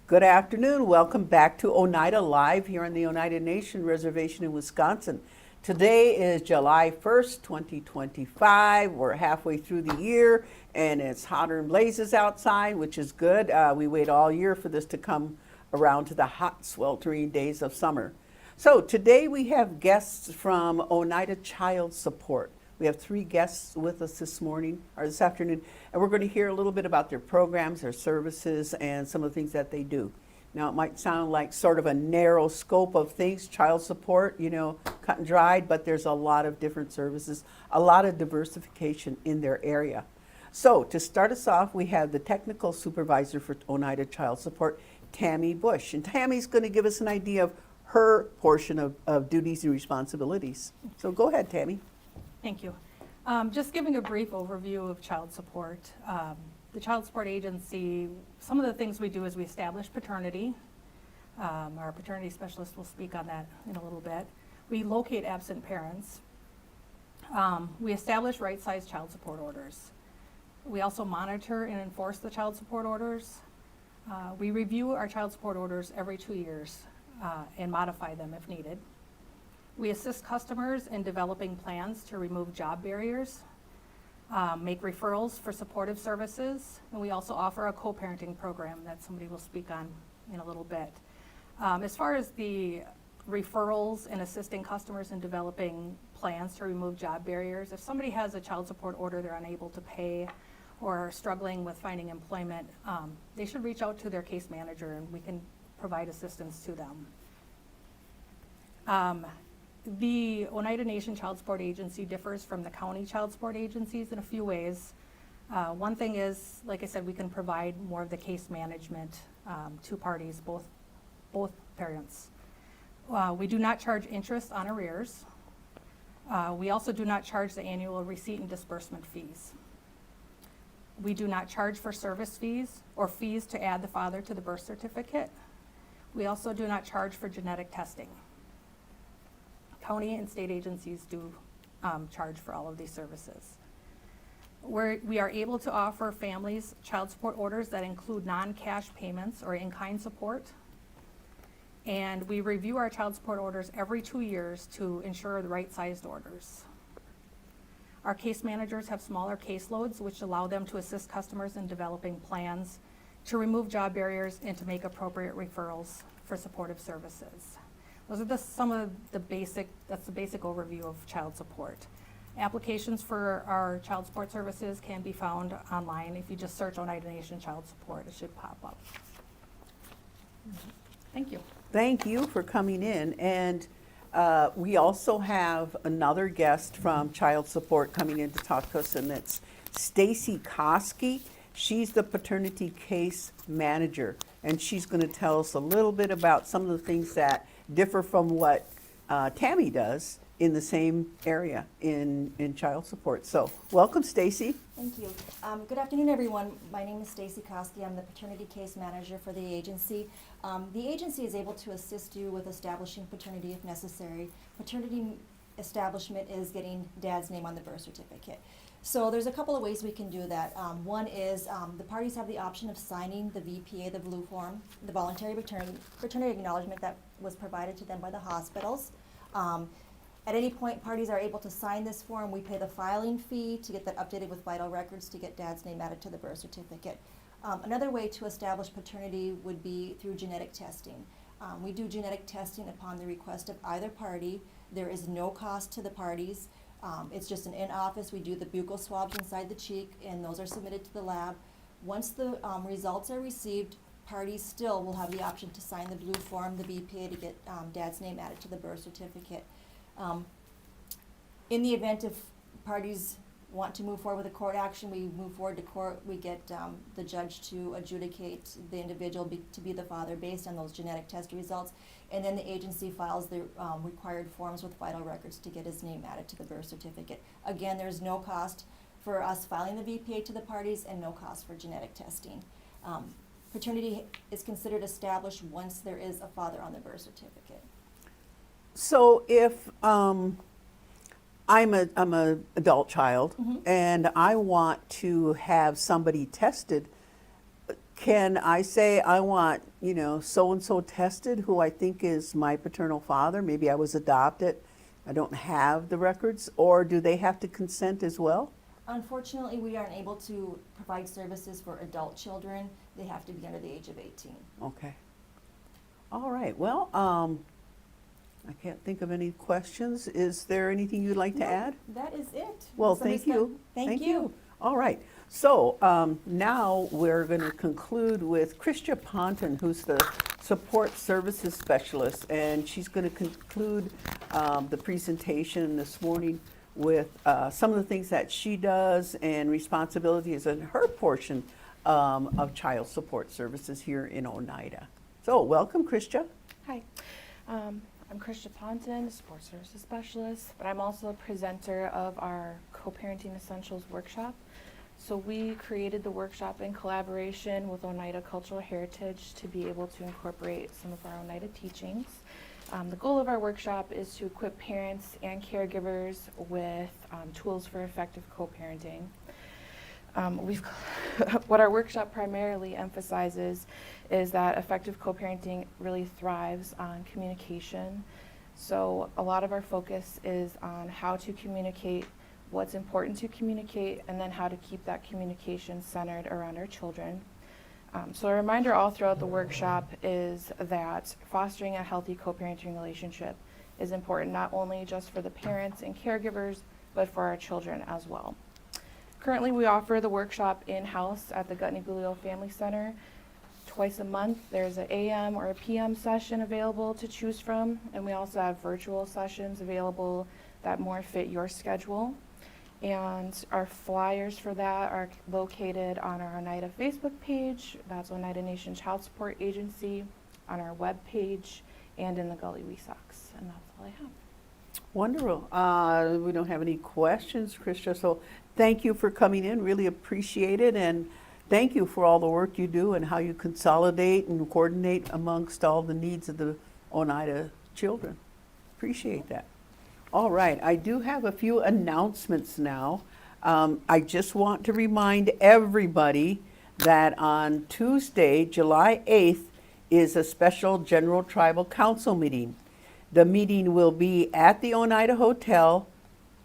Good afternoon. Welcome back to Oneida Live here on the Oneida Nation Reservation in Wisconsin. Today is July 1st, 2025. We're halfway through the year and it's hotter and blazes outside, which is good. We wait all year for this to come around to the hot, sweltering days of summer. So today we have guests from Oneida Child Support. We have 3 guests with us this morning or this afternoon, and we're going to hear a little bit about their programs, their services, and some of the things that they do. Now, it might sound like sort of a narrow scope of things, child support, cut and dried, but there's a lot of different services, a lot of diversification in their area. So to start us off, we have the technical supervisor for Oneida Child Support, Tammy Bush. And Tammy's going to give us an idea of her portion of duties and responsibilities. So go ahead, Tammy. Thank you. Just giving a brief overview of child support. The Child Support Agency, some of the things we do is we establish paternity. Our paternity specialist will speak on that in a little bit. We locate absent parents. We establish right-sized child support orders. We also monitor and enforce the child support orders. We review our child support orders every 2 years and modify them if needed. We assist customers in developing plans to remove job barriers, make referrals for supportive services, and we also offer a co-parenting program that somebody will speak on in a little bit. As far as the referrals and assisting customers in developing plans to remove job barriers, if somebody has a child support order they're unable to pay or are struggling with finding employment, they should reach out to their case manager and we can provide assistance to them. The Oneida Nation Child Support Agency differs from the county child support agencies in a few ways. One thing is, like I said, we can provide more of the case management to parties, both parents. We do not charge interest on arrears. We also do not charge the annual receipt and disbursement fees. We do not charge for service fees or fees to add the father to the birth certificate. We also do not charge for genetic testing. County and state agencies do charge for all of these services. We are able to offer families child support orders that include non-cash payments or in-kind support. And we review our child support orders every 2 years to ensure the right-sized orders. Our case managers have smaller caseloads, which allow them to assist customers in developing plans to remove job barriers and to make appropriate referrals for supportive services. Those are some of the basic overview of child support. Applications for our child support services can be found online. If you just search Oneida Nation Child Support, it should pop up. Thank you. Thank you for coming in. And we also have another guest from Child Support coming in to talk to us, and that's Stacy Koski. She's the paternity case manager, and she's going to tell us a little bit about some of the things that differ from what Tammy does in the same area in child support. So welcome, Stacy. Thank you. Good afternoon, everyone. My name is Stacy Koski. I'm the paternity case manager for the agency. The agency is able to assist you with establishing paternity if necessary. Paternity establishment is getting dad's name on the birth certificate. So there's a couple of ways we can do that. One is the parties have the option of signing the VPA, the blue form, the voluntary paternity acknowledgement that was provided to them by the hospitals. At any point, parties are able to sign this form. We pay the filing fee to get that updated with vital records to get dad's name added to the birth certificate. Another way to establish paternity would be through genetic testing. We do genetic testing upon the request of either party. There is no cost to the parties. It's just an in-office. We do the buccal swabs inside the cheek, and those are submitted to the lab. Once the results are received, parties still will have the option to sign the blue form, the VPA, to get dad's name added to the birth certificate. In the event if parties want to move forward with a court action, we move forward to court. We get the judge to adjudicate the individual to be the father based on those genetic test results, and then the agency files the required forms with vital records to get his name added to the birth certificate. Again, there's no cost for us filing the VPA to the parties and no cost for genetic testing. Paternity is considered established once there is a father on the birth certificate. So if I'm a adult child, Mhm. and I want to have somebody tested, can I say I want, so-and-so tested who I think is my paternal father? Maybe I was adopted. I don't have the records. Or do they have to consent as well? Unfortunately, we aren't able to provide services for adult children. They have to be under the age of 18. Okay. All right. Well, I can't think of any questions. Is there anything you'd like to No, add? That is it. Well, Somebody's thank you. got- Thank you. All right. So now we're going to conclude with Kristia Ponton, who's the Support Services Specialist, and she's going to conclude the presentation this morning with some of the things that she does and responsibilities in her portion of child support services here in Oneida. So welcome, Kristia. Hi, I'm Kristia Ponton, Support Services Specialist, but I'm also a presenter of our Co-Parenting Essentials workshop. So we created the workshop in collaboration with Oneida Cultural Heritage to be able to incorporate some of our Oneida teachings. The goal of our workshop is to equip parents and caregivers with tools for effective co-parenting. What our workshop primarily emphasizes is that effective co-parenting really thrives on communication. So a lot of our focus is on how to communicate, what's important to communicate, and then how to keep that communication centered around our children. So a reminder all throughout the workshop is that fostering a healthy co-parenting relationship is important not only just for the parents and caregivers, but for our children as well. Currently, we offer the workshop in-house at the Gutney-Gulio Family Center. Twice a month, there's an AM or a PM session available to choose from, and we also have virtual sessions available that more fit your schedule. And our flyers for that are located on our Oneida Facebook page, that's Oneida Nation Child Support Agency, on our web page, and in the Gully Wesox. And that's all I have. Wonderful. We don't have any questions, Kristia, so thank you for coming in. Really appreciate it, and thank you for all the work you do and how you consolidate and coordinate amongst all the needs of the Oneida children. Appreciate that. All right, I do have a few announcements now. I just want to remind everybody that on Tuesday, July 8th, is a special General Tribal Council meeting. The meeting will be at the Oneida Hotel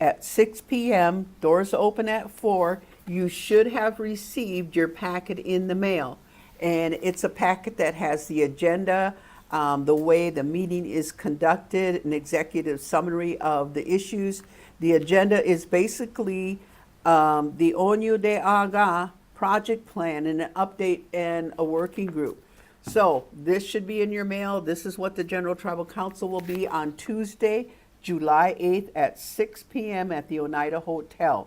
at 6 p.m. Doors open at 4. You should have received your packet in the mail. And it's a packet that has the agenda, the way the meeting is conducted, an executive summary of the issues. The agenda is basically the Onyo de Aga project plan and an update and a working group. So this should be in your mail. This is what the General Tribal Council will be on Tuesday, July 8th at 6 p.m. at the Oneida Hotel.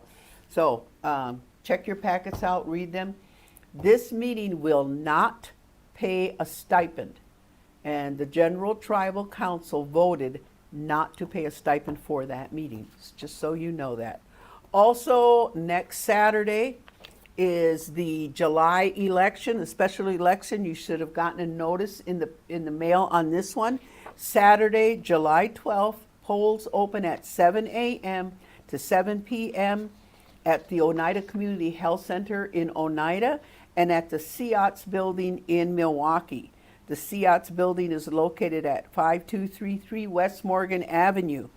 So check your packets out, read them. This meeting will not pay a stipend. And the General Tribal Council voted not to pay a stipend for that meeting, just so you know that. Also, next Saturday is the July election, the special election. You should have gotten a notice in the mail on this one. Saturday, July 12th, polls open at 7 a.m. to 7 p.m. at the Oneida Community Health Center in Oneida and at the CIOTS building in Milwaukee. The CIOTS building is located at 5233 West Morgan Avenue.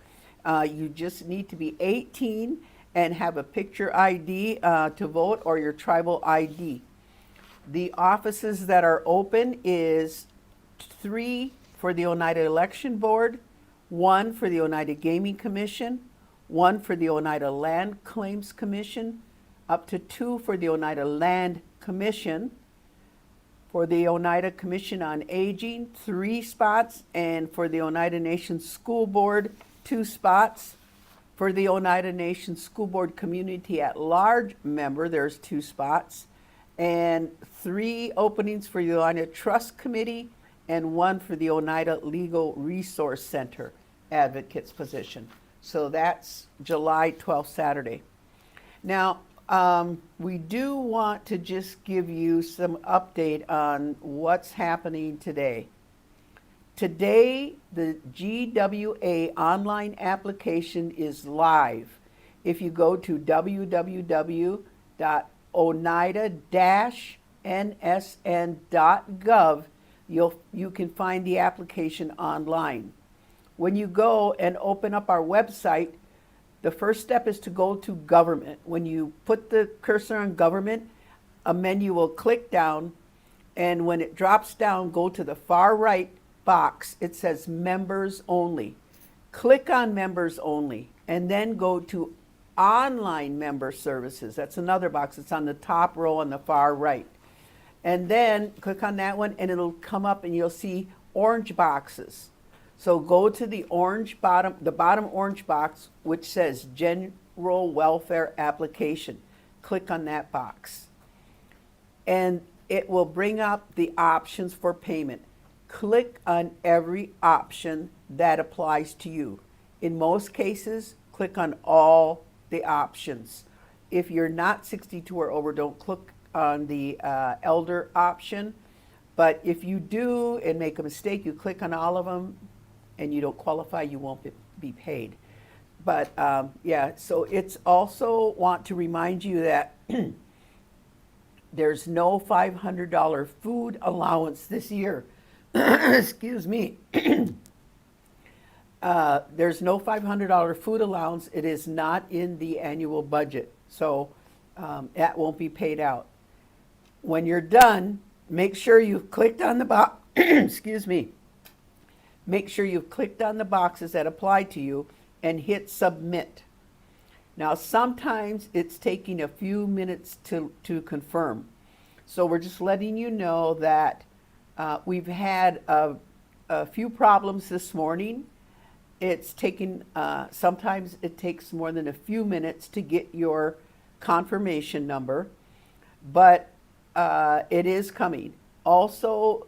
You just need to be 18 and have a picture ID to vote or your tribal ID. The offices that are open is 3 for the Oneida Election Board, 1 for the Oneida Gaming Commission, 1 for the Oneida Land Claims Commission, up to 2 for the Oneida Land Commission, for the Oneida Commission on Aging, 3 spots, and for the Oneida Nation School Board, 2 spots. For the Oneida Nation School Board Community at Large member, there's 2 spots, and 3 openings for the Oneida Trust Committee, and 1 for the Oneida Legal Resource Center advocates position. So that's July 12th, Saturday. Now, we do want to just give you some update on what's happening today. Today, the GWA online application is live. If you go to www.oneida-na.org, nsn.gov, you can find the application online. When you go and open up our website, the first step is to go to government. When you put the cursor on government, a menu will click down, and when it drops down, go to the far right box. It says members only. Click on members only, and then go to online member services. That's another box. It's on the top row on the far right. And then click on that one, and it'll come up and you'll see orange boxes. So go to the bottom orange box, which says General Welfare Application. Click on that box. And it will bring up the options for payment. Click on every option that applies to you. In most cases, click on all the options. If you're not 62 or over, don't click on the elder option. But if you do and make a mistake, you click on all of them and you don't qualify, you won't be paid. But yeah, so it's also want to remind you that there's no $500 food allowance this year. Excuse me. There's no $500 food allowance. It is not in the annual budget. So that won't be paid out. When you're done, make sure you've clicked on the box. Excuse me. Make sure you've clicked on the boxes that apply to you and hit submit. Now, sometimes it's taking a few minutes to confirm. So we're just letting you know that we've had a few problems this morning. It's taking, sometimes it takes more than a few minutes to get your confirmation number, but it is coming. Also,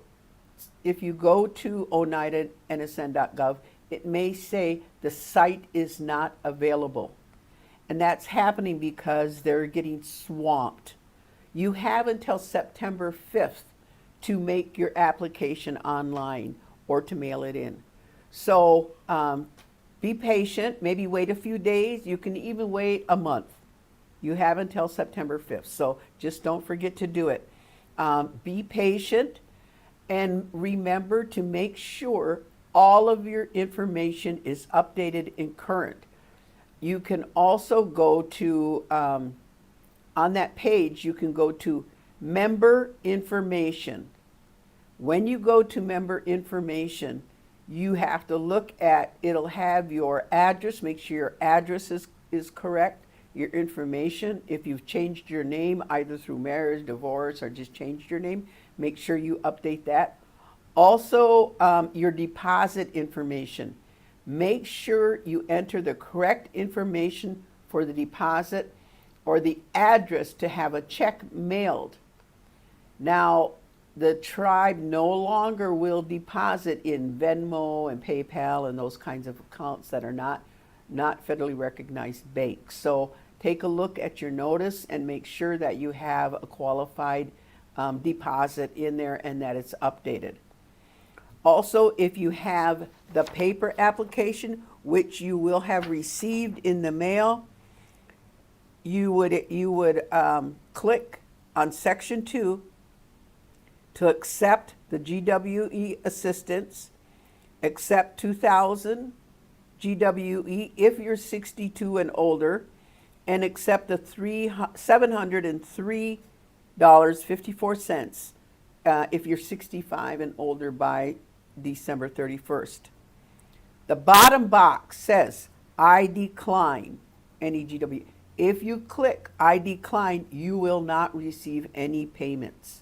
if you go to Oneida nsn.gov, it may say the site is not available. And that's happening because they're getting swamped. You have until September 5th to make your application online or to mail it in. So be patient, maybe wait a few days. You can even wait a month. You have until September 5th. So just don't forget to do it. Be patient and remember to make sure all of your information is updated and current. You can also go to, on that page, you can go to member information. When you go to member information, you have to look at, it'll have your address, make sure your address is correct, your information. If you've changed your name, either through marriage, divorce, or just changed your name, make sure you update that. Also, your deposit information. Make sure you enter the correct information for the deposit or the address to have a check mailed. Now, the tribe no longer will deposit in Venmo and PayPal and those kinds of accounts that are not federally recognized banks. So take a look at your notice and make sure that you have a qualified deposit in there and that it's updated. Also, if you have the paper application, which you will have received in the mail, you would click on Section 2 to accept the GWE assistance, accept 2,000 GWE if you're 62 and older, and accept the $703.54 if you're 65 and older by December 31st. The bottom box says, I decline any GWE. If you click I decline, you will not receive any payments.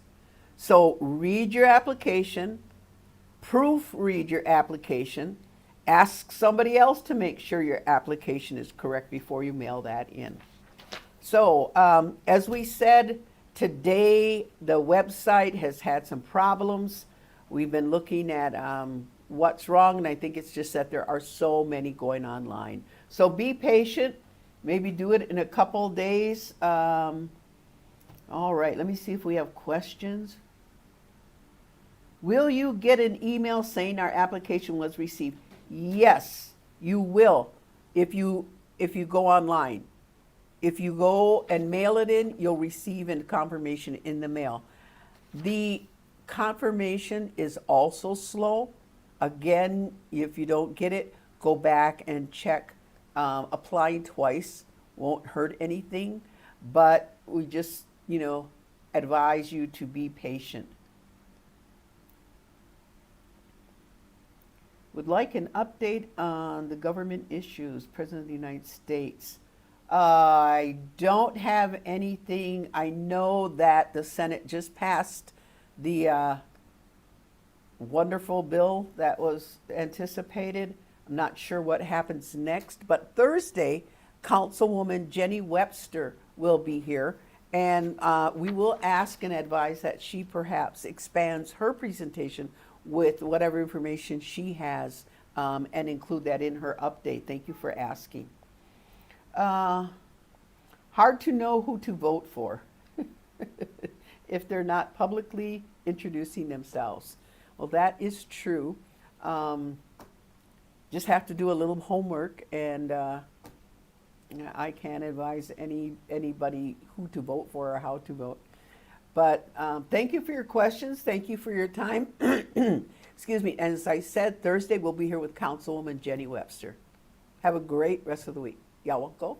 So read your application, proofread your application, ask somebody else to make sure your application is correct before you mail that in. So as we said, today the website has had some problems. We've been looking at what's wrong, and I think it's just that there are so many going online. So be patient. Maybe do it in a couple days. All right, let me see if we have questions. Will you get an email saying our application was received? Yes, you will if you go online. If you go and mail it in, you'll receive a confirmation in the mail. The confirmation is also slow. Again, if you don't get it, go back and check. Applying twice won't hurt anything, but we just, advise you to be patient. Would like an update on the government issues, President of the United States. I don't have anything. I know that the Senate just passed the wonderful bill that was anticipated. I'm not sure what happens next, but Thursday, Councilwoman Jenny Webster will be here, and we will ask and advise that she perhaps expands her presentation with whatever information she has and include that in her update. Thank you for asking. Hard to know who to vote for if they're not publicly introducing themselves. Well, that is true. Just have to do a little homework, and I can't advise anybody who to vote for or how to vote. But thank you for your questions. Thank you for your time. Excuse me. And as I said, Thursday we'll be here with Councilwoman Jenny Webster. Have a great rest of the week. Y'all want to go?